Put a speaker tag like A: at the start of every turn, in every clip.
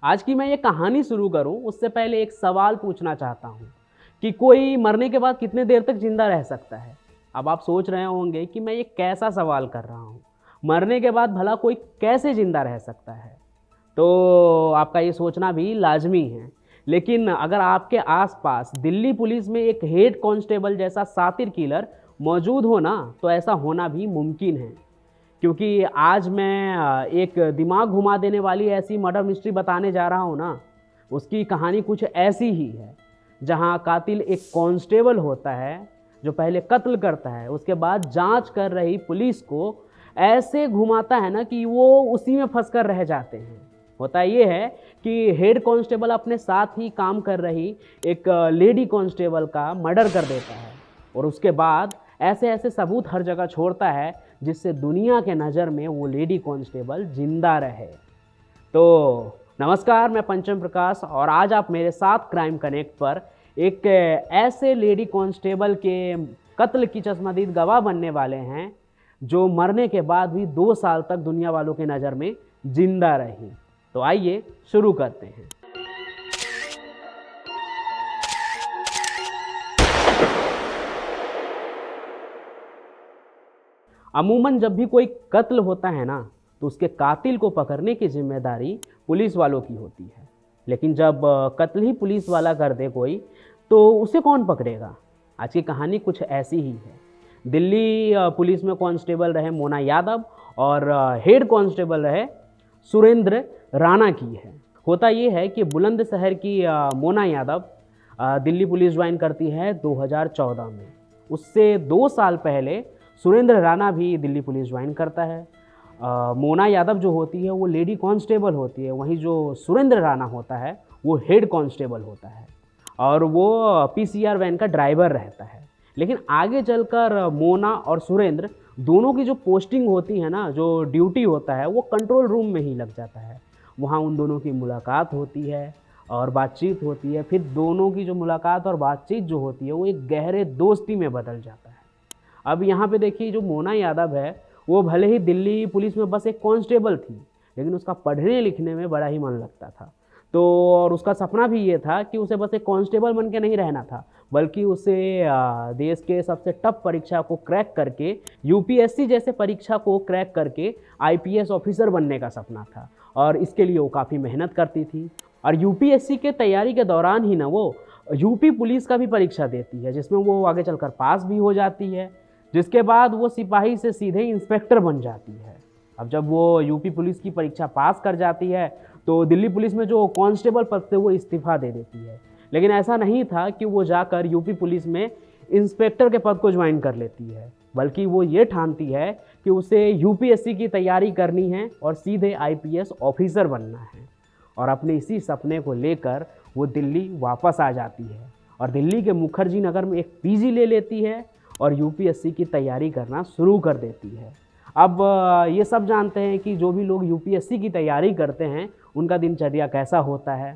A: आज की मैं ये कहानी शुरू करूं उससे पहले एक सवाल पूछना चाहता हूं कि कोई मरने के बाद कितने देर तक जिंदा रह सकता है। अब आप सोच रहे होंगे कि मैं ये कैसा सवाल कर रहा हूं, मरने के बाद भला कोई कैसे जिंदा रह सकता है। तो आपका ये सोचना भी लाजमी है। लेकिन अगर आपके आसपास दिल्ली पुलिस में एक हेड कांस्टेबल जैसा शातिर किलर मौजूद हो ना, तो ऐसा होना भी मुमकिन है। क्योंकि आज मैं एक दिमाग घुमा देने वाली ऐसी मर्डर मिस्ट्री बताने जा रहा हूँ ना, उसकी कहानी कुछ ऐसी ही है। जहाँ कातिल एक कांस्टेबल होता है जो पहले कत्ल करता है, उसके बाद जांच कर रही पुलिस को ऐसे घुमाता है ना कि वो उसी में फंस कर रह जाते हैं। होता ये है कि हेड कांस्टेबल अपने साथ ही काम कर रही एक लेडी कांस्टेबल का मर्डर कर देता है और उसके बाद ऐसे ऐसे सबूत हर जगह छोड़ता है जिससे दुनिया के नज़र में वो लेडी कांस्टेबल जिंदा रहे। तो नमस्कार, मैं पंचम प्रकाश और आज आप मेरे साथ क्राइम कनेक्ट पर एक ऐसे लेडी कांस्टेबल के कत्ल की चश्मदीद गवाह बनने वाले हैं जो मरने के बाद भी 2 साल तक दुनिया वालों की नज़र में जिंदा रही। तो आइए शुरू करते हैं। अमूमन जब भी कोई कत्ल होता है ना, तो उसके कातिल को पकड़ने की जिम्मेदारी पुलिस वालों की होती है। लेकिन जब कत्ल ही पुलिस वाला कर दे कोई, तो उसे कौन पकड़ेगा। आज की कहानी कुछ ऐसी ही है। दिल्ली पुलिस में कांस्टेबल रहे मोना यादव और हेड कांस्टेबल रहे सुरेंद्र राणा की है। होता ये है कि बुलंदशहर की मोना यादव दिल्ली पुलिस ज्वाइन करती है 2014 में। उससे 2 साल पहले सुरेंद्र राणा भी दिल्ली पुलिस ज्वाइन करता है। मोना यादव जो होती है वो लेडी कांस्टेबल होती है, वहीं जो सुरेंद्र राणा होता है वो हेड कांस्टेबल होता है और वो पीसीआर वैन का ड्राइवर रहता है। लेकिन आगे चलकर मोना और सुरेंद्र दोनों की जो पोस्टिंग होती है ना, जो ड्यूटी होता है, वो कंट्रोल रूम में ही लग जाता है। वहाँ उन दोनों की मुलाकात होती है और बातचीत होती है। फिर दोनों की जो मुलाकात और बातचीत जो होती है वो एक गहरे दोस्ती में बदल जाता है। अब यहाँ पे देखिए, जो मोना यादव है वो भले ही दिल्ली पुलिस में बस एक कांस्टेबल थी, लेकिन उसका पढ़ने लिखने में बड़ा ही मन लगता था। तो और उसका सपना भी ये था कि उसे बस एक कांस्टेबल बन के नहीं रहना था, बल्कि उसे देश के सबसे टफ परीक्षा को क्रैक करके, यूपीएससी जैसे परीक्षा को क्रैक करके आईपीएस ऑफिसर बनने का सपना था। और इसके लिए वो काफ़ी मेहनत करती थी। और यूपीएससी के तैयारी के दौरान ही ना वो यूपी पुलिस का भी परीक्षा देती है, जिसमें वो आगे चलकर पास भी हो जाती है, जिसके बाद वो सिपाही से सीधे इंस्पेक्टर बन जाती है। अब जब वो यूपी पुलिस की परीक्षा पास कर जाती है तो दिल्ली पुलिस में जो कांस्टेबल पद से वो इस्तीफा दे देती है। लेकिन ऐसा नहीं था कि वो जाकर यूपी पुलिस में इंस्पेक्टर के पद को ज्वाइन कर लेती है, बल्कि वो ये ठानती है कि उसे यूपीएससी की तैयारी करनी है और सीधे आईपीएस ऑफिसर बनना है। और अपने इसी सपने को लेकर वो दिल्ली वापस आ जाती है और दिल्ली के मुखर्जी नगर में एक पीजी ले लेती है और यूपीएससी की तैयारी करना शुरू कर देती है। अब ये सब जानते हैं कि जो भी लोग यूपीएससी की तैयारी करते हैं उनका दिनचर्या कैसा होता है।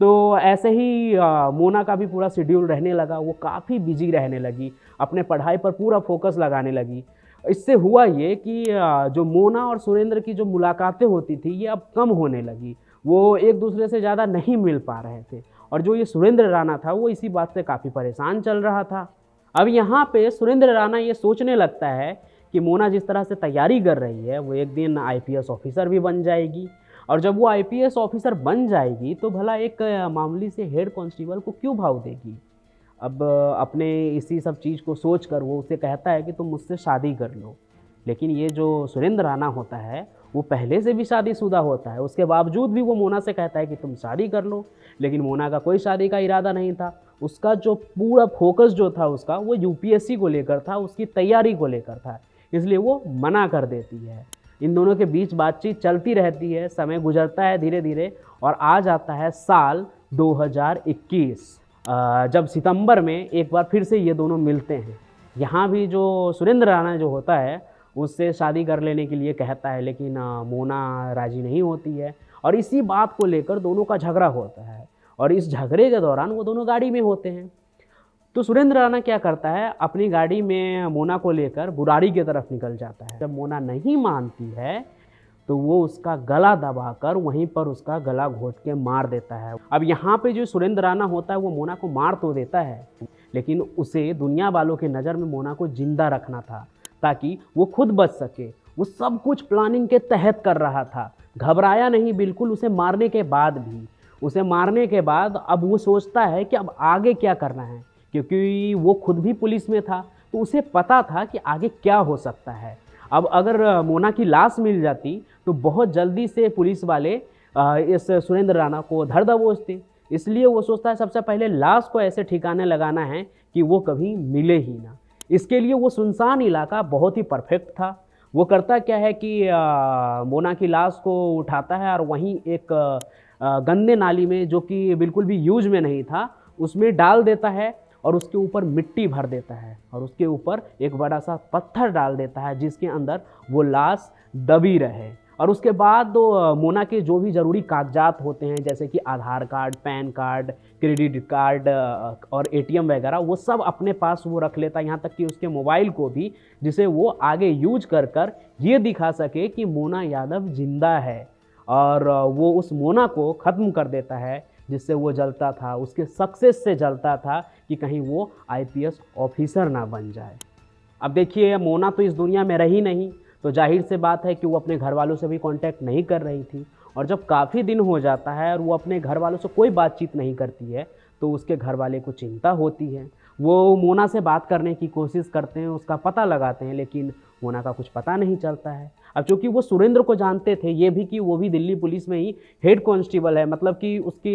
A: तो ऐसे ही मोना का भी पूरा शेड्यूल रहने लगा। वो काफ़ी बिजी रहने लगी, अपने पढ़ाई पर पूरा फोकस लगाने लगी। इससे हुआ ये कि जो मोना और सुरेंद्र की जो मुलाकातें होती थी ये अब कम होने लगी। वो एक दूसरे से ज़्यादा नहीं मिल पा रहे थे और जो ये सुरेंद्र राणा था वो इसी बात से काफ़ी परेशान चल रहा था। अब यहाँ पे सुरेंद्र राणा ये सोचने लगता है कि मोना जिस तरह से तैयारी कर रही है वो एक दिन आईपीएस ऑफिसर भी बन जाएगी, और जब वो आईपीएस ऑफिसर बन जाएगी तो भला एक मामूली से हेड कांस्टेबल को क्यों भाव देगी। अब अपने इसी सब चीज़ को सोच कर वो उसे कहता है कि तुम मुझसे शादी कर लो। लेकिन ये जो सुरेंद्र राणा होता है वो पहले से भी शादीशुदा होता है, उसके बावजूद भी वो मोना से कहता है कि तुम शादी कर लो। लेकिन मोना का कोई शादी का इरादा नहीं था। उसका जो पूरा फोकस जो था उसका वो यूपीएससी को लेकर था, उसकी तैयारी को लेकर था, इसलिए वो मना कर देती है। इन दोनों के बीच बातचीत चलती रहती है, समय गुजरता है धीरे धीरे और आ जाता है साल 2021। जब सितंबर में एक बार फिर से ये दोनों मिलते हैं। यहाँ भी जो सुरेंद्र राणा जो होता है उससे शादी कर लेने के लिए कहता है, लेकिन मोना राजी नहीं होती है और इसी बात को लेकर दोनों का झगड़ा होता है। और इस झगड़े के दौरान वो दोनों गाड़ी में होते हैं। तो सुरेंद्र राणा क्या करता है, अपनी गाड़ी में मोना को लेकर बुराड़ी की तरफ निकल जाता है। जब मोना नहीं मानती है तो वो उसका गला दबाकर वहीं पर उसका गला घोंट के मार देता है। अब यहाँ पे जो सुरेंद्र राणा होता है वो मोना को मार तो देता है, लेकिन उसे दुनिया वालों की नज़र में मोना को जिंदा रखना था ताकि वो खुद बच सके। वो सब कुछ प्लानिंग के तहत कर रहा था, घबराया नहीं बिल्कुल। उसे मारने के बाद अब वो सोचता है कि अब आगे क्या करना है, क्योंकि वो खुद भी पुलिस में था तो उसे पता था कि आगे क्या हो सकता है। अब अगर मोना की लाश मिल जाती तो बहुत जल्दी से पुलिस वाले इस सुरेंद्र राणा को धर दबोचते। इसलिए वो सोचता है सबसे पहले लाश को ऐसे ठिकाने लगाना है कि वो कभी मिले ही ना। इसके लिए वो सुनसान इलाका बहुत ही परफेक्ट था। वो करता क्या है कि मोना की लाश को उठाता है और वहीं एक गंदे नाली में, जो कि बिल्कुल भी यूज में नहीं था, उसमें डाल देता है और उसके ऊपर मिट्टी भर देता है और उसके ऊपर एक बड़ा सा पत्थर डाल देता है जिसके अंदर वो लाश दबी रहे। और उसके बाद तो मोना के जो भी ज़रूरी कागजात होते हैं, जैसे कि Aadhaar card, PAN card, credit card और एटीएम वगैरह, वो सब अपने पास वो रख लेता है, यहाँ तक कि उसके मोबाइल को भी, जिसे वो आगे यूज कर ये दिखा सके कि मोना यादव जिंदा है। और वो उस मोना को ख़त्म कर देता है जिससे वो जलता था, उसके सक्सेस से जलता था कि कहीं वो आईपीएस ऑफिसर ना बन जाए। अब देखिए, मोना तो इस दुनिया में रही नहीं, तो जाहिर से बात है कि वो अपने घर वालों से भी कांटेक्ट नहीं कर रही थी। और जब काफ़ी दिन हो जाता है और वो अपने घर वालों से कोई बातचीत नहीं करती है तो उसके घर वाले को चिंता होती है। वो मोना से बात करने की कोशिश करते हैं, उसका पता लगाते हैं, लेकिन मोना का कुछ पता नहीं चलता है। अब चूँकि वो सुरेंद्र को जानते थे, ये भी कि वो भी दिल्ली पुलिस में ही हेड कांस्टेबल है, मतलब कि उसकी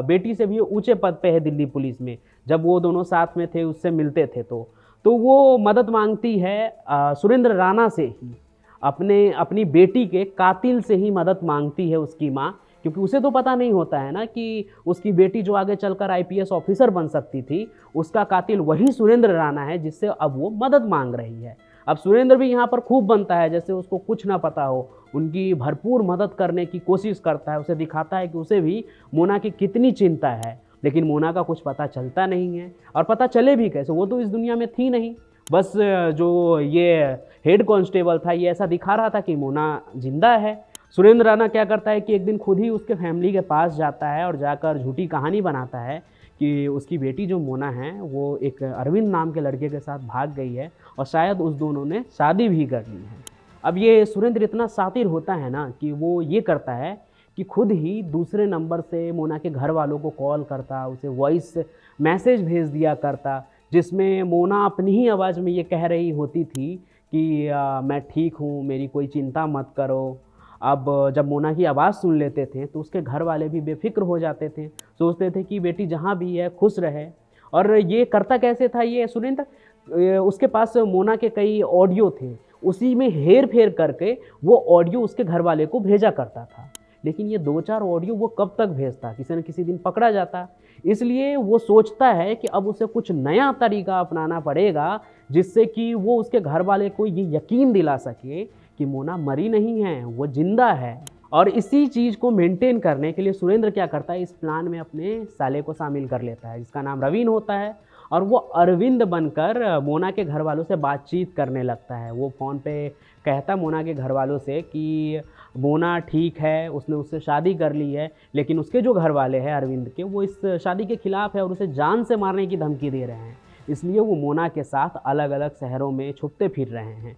A: बेटी से भी ऊंचे पद पे है दिल्ली पुलिस में। जब वो दोनों साथ में थे, उससे मिलते थे, तो वो मदद मांगती है सुरेंद्र राणा से ही, अपनी बेटी के कातिल से ही मदद मांगती है उसकी माँ, क्योंकि उसे तो पता नहीं होता है ना कि उसकी बेटी जो आगे चलकर आईपीएस ऑफिसर बन सकती थी, उसका कातिल वही सुरेंद्र राणा है जिससे अब वो मदद मांग रही है। अब सुरेंद्र भी यहाँ पर खूब बनता है, जैसे उसको कुछ ना पता हो, उनकी भरपूर मदद करने की कोशिश करता है, उसे दिखाता है कि उसे भी मोना की कितनी चिंता है। लेकिन मोना का कुछ पता चलता नहीं है, और पता चले भी कैसे, वो तो इस दुनिया में थी नहीं। बस जो ये हेड कांस्टेबल था ये ऐसा दिखा रहा था कि मोना जिंदा है। सुरेंद्र राणा क्या करता है कि एक दिन खुद ही उसके फैमिली के पास जाता है और जाकर झूठी कहानी बनाता है कि उसकी बेटी जो मोना है वो एक अरविंद नाम के लड़के के साथ भाग गई है और शायद उस दोनों ने शादी भी कर ली है। अब ये सुरेंद्र इतना शातिर होता है ना कि वो ये करता है कि खुद ही दूसरे नंबर से मोना के घर वालों को कॉल करता, उसे वॉइस मैसेज भेज दिया करता, जिसमें मोना अपनी ही आवाज़ में ये कह रही होती थी कि मैं ठीक हूँ, मेरी कोई चिंता मत करो। अब जब मोना की आवाज़ सुन लेते थे तो उसके घर वाले भी बेफिक्र हो जाते थे, सोचते थे कि बेटी जहाँ भी है खुश रहे। और ये करता कैसे था ये सुरेंद्र, उसके पास मोना के कई ऑडियो थे, उसी में हेर फेर करके वो ऑडियो उसके घर वाले को भेजा करता था। लेकिन ये 2-4 ऑडियो वो कब तक भेजता, किसी न किसी दिन पकड़ा जाता। इसलिए वो सोचता है कि अब उसे कुछ नया तरीका अपनाना पड़ेगा जिससे कि वो उसके घर वाले को ये यकीन दिला सके कि मोना मरी नहीं है, वो जिंदा है। और इसी चीज़ को मेंटेन करने के लिए सुरेंद्र क्या करता है, इस प्लान में अपने साले को शामिल कर लेता है जिसका नाम रवीन होता है। और वो अरविंद बनकर मोना के घर वालों से बातचीत करने लगता है। वो फ़ोन पे कहता मोना के घर वालों से कि मोना ठीक है, उसने उससे शादी कर ली है, लेकिन उसके जो घर वाले हैं अरविंद के, वो इस शादी के खिलाफ़ है और उसे जान से मारने की धमकी दे रहे हैं। इसलिए वो मोना के साथ अलग अलग शहरों में छुपते फिर रहे हैं।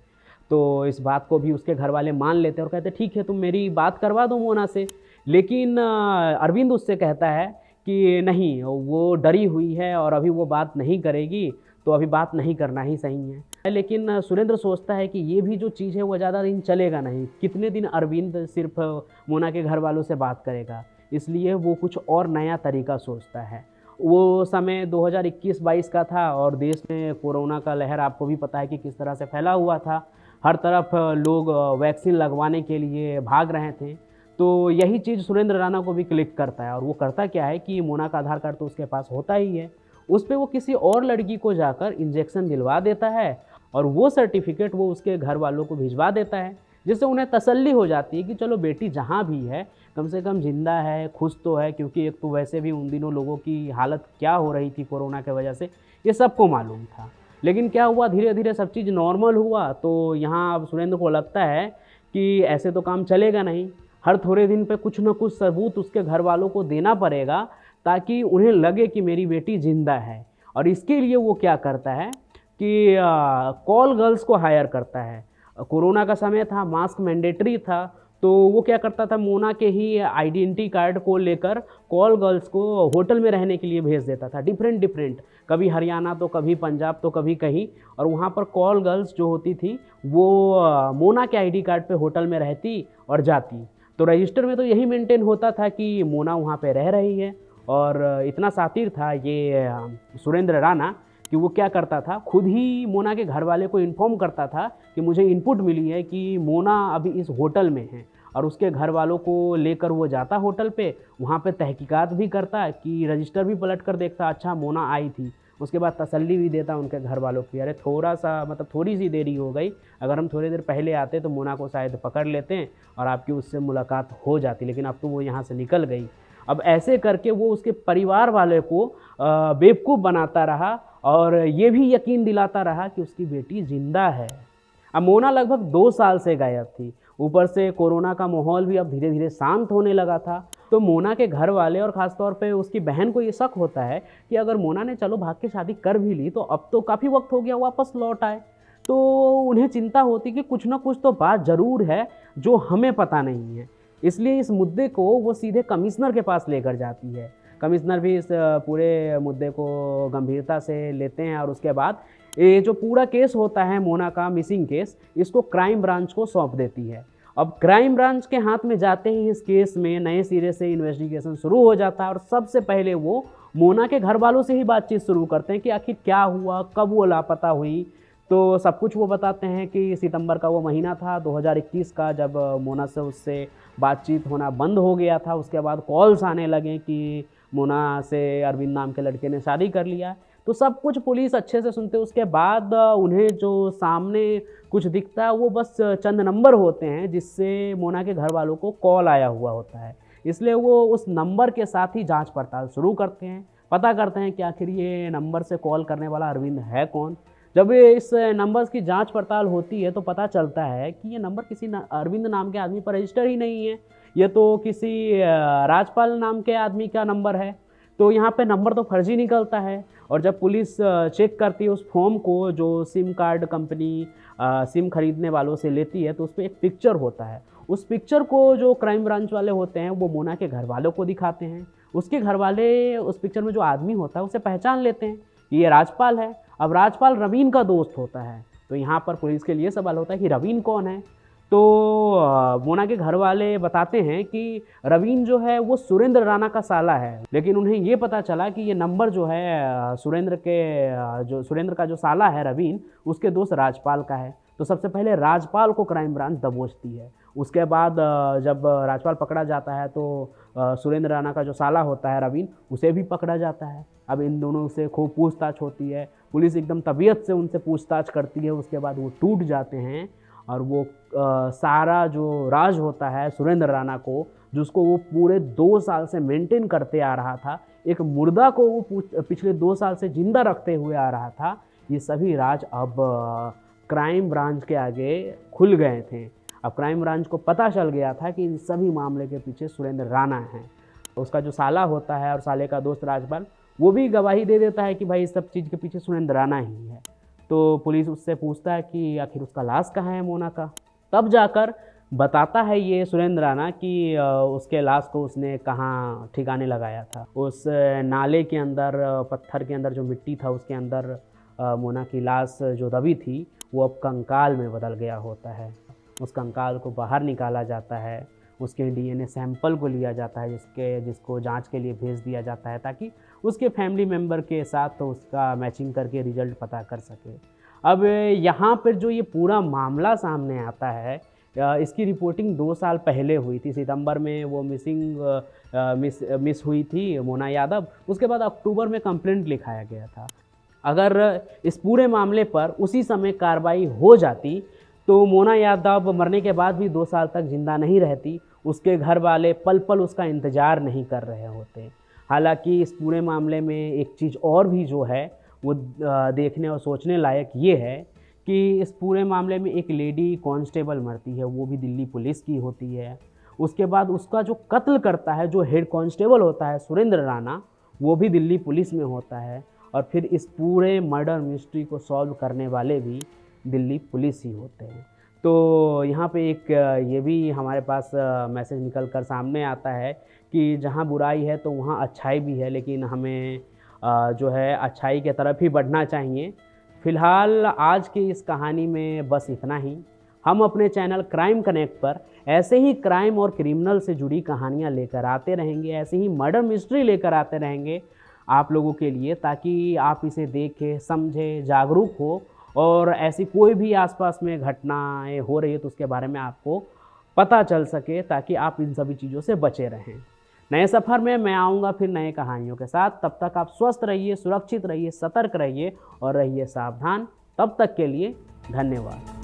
A: तो इस बात को भी उसके घर वाले मान लेते हैं और कहते ठीक है, तुम मेरी बात करवा दो मोना से। लेकिन अरविंद उससे कहता है कि नहीं, वो डरी हुई है और अभी वो बात नहीं करेगी, तो अभी बात नहीं करना ही सही है। लेकिन सुरेंद्र सोचता है कि ये भी जो चीज़ है वो ज़्यादा दिन चलेगा नहीं, कितने दिन अरविंद सिर्फ मोना के घर वालों से बात करेगा। इसलिए वो कुछ और नया तरीका सोचता है। वो समय 2021-22 का था और देश में कोरोना का लहर आपको भी पता है कि किस तरह से फैला हुआ था। हर तरफ लोग वैक्सीन लगवाने के लिए भाग रहे थे। तो यही चीज़ सुरेंद्र राणा को भी क्लिक करता है और वो करता क्या है कि मोना का आधार कार्ड तो उसके पास होता ही है, उस पर वो किसी और लड़की को जाकर इंजेक्शन दिलवा देता है और वो सर्टिफिकेट वो उसके घर वालों को भिजवा देता है, जिससे उन्हें तसल्ली हो जाती है कि चलो बेटी जहाँ भी है कम से कम जिंदा है, खुश तो है। क्योंकि एक तो वैसे भी उन दिनों लोगों की हालत क्या हो रही थी कोरोना के वजह से, ये सबको मालूम था। लेकिन क्या हुआ, धीरे धीरे सब चीज़ नॉर्मल हुआ। तो यहाँ अब सुरेंद्र को लगता है कि ऐसे तो काम चलेगा नहीं, हर थोड़े दिन पे कुछ ना कुछ सबूत उसके घर वालों को देना पड़ेगा ताकि उन्हें लगे कि मेरी बेटी जिंदा है। और इसके लिए वो क्या करता है कि कॉल गर्ल्स को हायर करता है। कोरोना का समय था, मास्क मैंडेटरी था, तो वो क्या करता था, मोना के ही आइडेंटिटी कार्ड को लेकर कॉल गर्ल्स को होटल में रहने के लिए भेज देता था, डिफरेंट डिफरेंट, कभी हरियाणा तो कभी पंजाब तो कभी कहीं। और वहाँ पर कॉल गर्ल्स जो होती थी वो मोना के आईडी कार्ड पे होटल में रहती और जाती। तो रजिस्टर में तो यही मेंटेन होता था कि मोना वहाँ पे रह रही है। और इतना शातिर था ये सुरेंद्र राणा कि वो क्या करता था, खुद ही मोना के घर वाले को इन्फॉर्म करता था कि मुझे इनपुट मिली है कि मोना अभी इस होटल में है। और उसके घर वालों को लेकर वो जाता होटल पे, वहाँ पे तहकीकात भी करता कि रजिस्टर भी पलट कर देखता, अच्छा मोना आई थी। उसके बाद तसल्ली भी देता उनके घर वालों की, अरे थोड़ा सा मतलब थोड़ी सी देरी हो गई, अगर हम थोड़ी देर पहले आते तो मोना को शायद पकड़ लेते हैं और आपकी उससे मुलाकात हो जाती, लेकिन अब तो वो यहाँ से निकल गई। अब ऐसे करके वो उसके परिवार वाले को बेवकूफ़ बनाता रहा और ये भी यकीन दिलाता रहा कि उसकी बेटी जिंदा है। अब मोना लगभग 2 साल से गायब थी, ऊपर से कोरोना का माहौल भी अब धीरे धीरे शांत होने लगा था। तो मोना के घर वाले और ख़ासतौर पे उसकी बहन को ये शक होता है कि अगर मोना ने चलो भाग के शादी कर भी ली तो अब तो काफ़ी वक्त हो गया वापस लौट आए। तो उन्हें चिंता होती कि कुछ ना कुछ तो बात ज़रूर है जो हमें पता नहीं है। इसलिए इस मुद्दे को वो सीधे कमिश्नर के पास लेकर जाती है। कमिश्नर भी इस पूरे मुद्दे को गंभीरता से लेते हैं और उसके बाद ये जो पूरा केस होता है मोना का मिसिंग केस, इसको क्राइम ब्रांच को सौंप देती है। अब क्राइम ब्रांच के हाथ में जाते ही इस केस में नए सिरे से इन्वेस्टिगेशन शुरू हो जाता है और सबसे पहले वो मोना के घर वालों से ही बातचीत शुरू करते हैं कि आखिर क्या हुआ, कब वो लापता हुई। तो सब कुछ वो बताते हैं कि सितंबर का वो महीना था 2021 का, जब मोना से उससे बातचीत होना बंद हो गया था। उसके बाद कॉल्स आने लगे कि मोना से अरविंद नाम के लड़के ने शादी कर लिया। तो सब कुछ पुलिस अच्छे से सुनते, उसके बाद उन्हें जो सामने कुछ दिखता है वो बस चंद नंबर होते हैं जिससे मोना के घर वालों को कॉल आया हुआ होता है। इसलिए वो उस नंबर के साथ ही जांच पड़ताल शुरू करते हैं, पता करते हैं कि आखिर ये नंबर से कॉल करने वाला अरविंद है कौन। जब ये इस नंबर्स की जांच पड़ताल होती है तो पता चलता है कि ये नंबर किसी अरविंद नाम के आदमी पर रजिस्टर ही नहीं है, ये तो किसी राजपाल नाम के आदमी का नंबर है। तो यहाँ पे नंबर तो फर्जी निकलता है। और जब पुलिस चेक करती है उस फॉर्म को जो सिम कार्ड कंपनी सिम खरीदने वालों से लेती है, तो उस पर एक पिक्चर होता है। उस पिक्चर को जो क्राइम ब्रांच वाले होते हैं वो मोना के घर वालों को दिखाते हैं। उसके घर वाले उस पिक्चर में जो आदमी होता है उसे पहचान लेते हैं कि ये राजपाल है। अब राजपाल रवीन का दोस्त होता है। तो यहाँ पर पुलिस के लिए सवाल होता है कि रवीन कौन है। तो मोना के घर वाले बताते हैं कि रवीन जो है वो सुरेंद्र राणा का साला है, लेकिन उन्हें ये पता चला कि ये नंबर जो है सुरेंद्र का जो साला है रवीन, उसके दोस्त राजपाल का है। तो सबसे पहले राजपाल को क्राइम ब्रांच दबोचती है। उसके बाद जब राजपाल पकड़ा जाता है तो सुरेंद्र राणा का जो साला होता है रवीन, उसे भी पकड़ा जाता है। अब इन दोनों से खूब पूछताछ होती है, पुलिस एकदम तबीयत से उनसे पूछताछ करती है। उसके बाद वो टूट जाते हैं और वो सारा जो राज होता है सुरेंद्र राणा को, जिसको वो पूरे 2 साल से मेंटेन करते आ रहा था, एक मुर्दा को वो पिछले 2 साल से जिंदा रखते हुए आ रहा था, ये सभी राज अब क्राइम ब्रांच के आगे खुल गए थे। अब क्राइम ब्रांच को पता चल गया था कि इन सभी मामले के पीछे सुरेंद्र राणा है। उसका जो साला होता है और साले का दोस्त राजपाल, वो भी गवाही दे देता है कि भाई इस सब चीज़ के पीछे सुरेंद्र राणा ही है। तो पुलिस उससे पूछता है कि आखिर उसका लाश कहाँ है मोना का। तब जाकर बताता है ये सुरेंद्र राणा कि उसके लाश को उसने कहाँ ठिकाने लगाया था। उस नाले के अंदर, पत्थर के अंदर जो मिट्टी था उसके अंदर मोना की लाश जो दबी थी वो अब कंकाल में बदल गया होता है। उस कंकाल को बाहर निकाला जाता है, उसके डीएनए सैंपल को लिया जाता है जिसको जांच के लिए भेज दिया जाता है ताकि उसके फैमिली मेम्बर के साथ तो उसका मैचिंग करके रिजल्ट पता कर सके। अब यहाँ पर जो ये पूरा मामला सामने आता है, इसकी रिपोर्टिंग 2 साल पहले हुई थी। सितंबर में वो मिस हुई थी मोना यादव। उसके बाद अक्टूबर में कंप्लेंट लिखाया गया था। अगर इस पूरे मामले पर उसी समय कार्रवाई हो जाती तो मोना यादव मरने के बाद भी 2 साल तक जिंदा नहीं रहती। उसके घर वाले पल पल उसका इंतज़ार नहीं कर रहे होते। हालांकि इस पूरे मामले में एक चीज़ और भी जो है वो देखने और सोचने लायक ये है कि इस पूरे मामले में एक लेडी कांस्टेबल मरती है, वो भी दिल्ली पुलिस की होती है। उसके बाद उसका जो कत्ल करता है, जो हेड कांस्टेबल होता है सुरेंद्र राणा, वो भी दिल्ली पुलिस में होता है। और फिर इस पूरे मर्डर मिस्ट्री को सॉल्व करने वाले भी दिल्ली पुलिस ही होते हैं। तो यहाँ पे एक ये भी हमारे पास मैसेज निकल कर सामने आता है कि जहाँ बुराई है तो वहाँ अच्छाई भी है, लेकिन हमें जो है अच्छाई की तरफ ही बढ़ना चाहिए। फ़िलहाल आज की इस कहानी में बस इतना ही। हम अपने चैनल क्राइम कनेक्ट पर ऐसे ही क्राइम और क्रिमिनल से जुड़ी कहानियाँ लेकर आते रहेंगे, ऐसे ही मर्डर मिस्ट्री लेकर आते रहेंगे आप लोगों के लिए, ताकि आप इसे देखें, समझें, जागरूक हो और ऐसी कोई भी आसपास में घटनाएं हो रही है तो उसके बारे में आपको पता चल सके, ताकि आप इन सभी चीज़ों से बचे रहें। नए सफ़र में मैं आऊँगा फिर नए कहानियों के साथ। तब तक आप स्वस्थ रहिए, सुरक्षित रहिए, सतर्क रहिए और रहिए सावधान। तब तक के लिए धन्यवाद।